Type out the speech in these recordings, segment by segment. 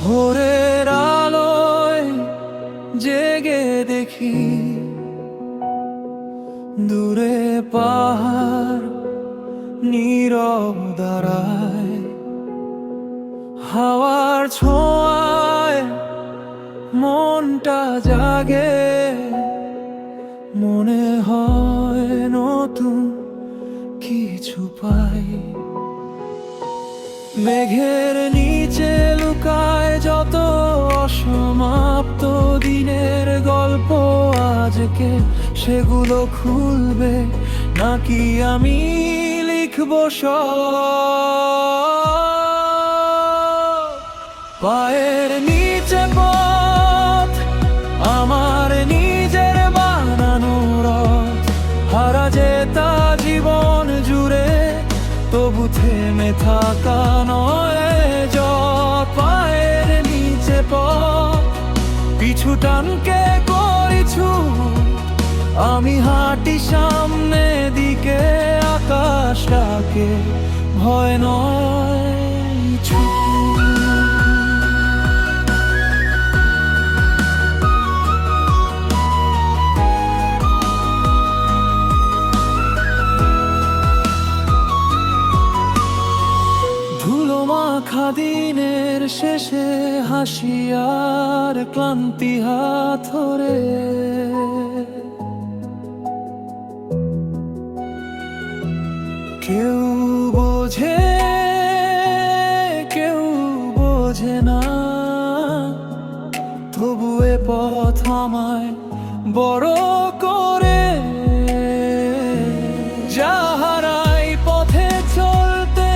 ভোরের আলোয় জেগে দেখি দূরে পাহাড় নীরব দাঁড়ায়, হাওয়ার ছোঁয়ায় মনটা জাগে, মনে হয় নতুন কিছু পাই। মেঘের নিচে লুকায় যত অসমাপ্ত দিনের গল্প, আজকে সেগুলো খুলবে নাকি আমি লিখব সব? পায়ের নিচে পথ আমার নিজের বানানো রথ, হারা যেতা জীবন জুড়ে তবু থেমে থাকা নয় যত। পায়ের নিচে পথ পিছু টানকে করিছু, আমি হাঁটি সামনে দিকে, আকাশটাকে ভয় নয় ছু। মাখা দিনের শেষে হাসি আর ক্লান্তি হাতরে, কেউ বোঝে কেউ বোঝে না, তবু এ পথ আমায় বড় করে। যাহারাই পথে চলতে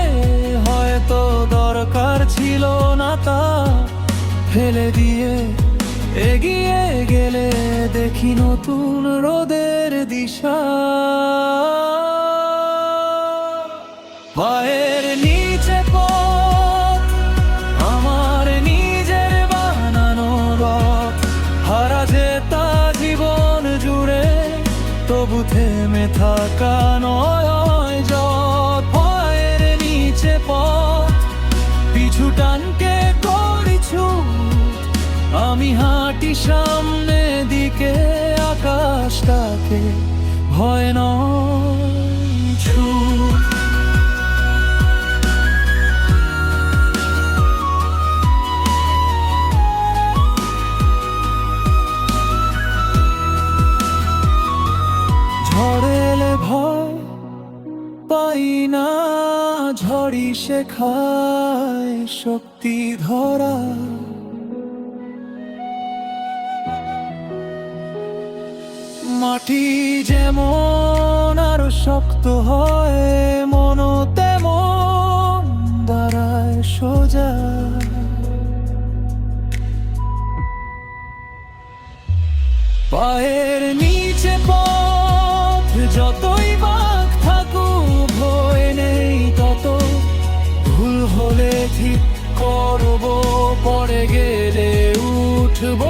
হয়তো দরকার ছিল না তা ফেলে দিয়ে এগিয়ে গেলে দেখি নতুন রোদের দিশা। পায়ের নিচে পথ আমার নিজের বানানো রথ, হারা যেতা জীবন জুড়ে তবু থেমে থাকা নয় যত। পায়ের নিচে পথ পিছু টানকে করিছু, আমি হাঁটি সামনে দিকে, আকাশটাকে ভয় নয় ছু। ঝড় এলে ভয় পাই না, ঝড়ি শেখায় শক্তি ধরা। মাটি যেমন আরো শক্ত হয়, মন তেমন দাঁড়ায় সোজা। পায়ের নিচে পথ যতই বাঁক থাকুক, ভয় নেই তত, ভুল হলে ঠিক করব, পড়ে গেলে উঠব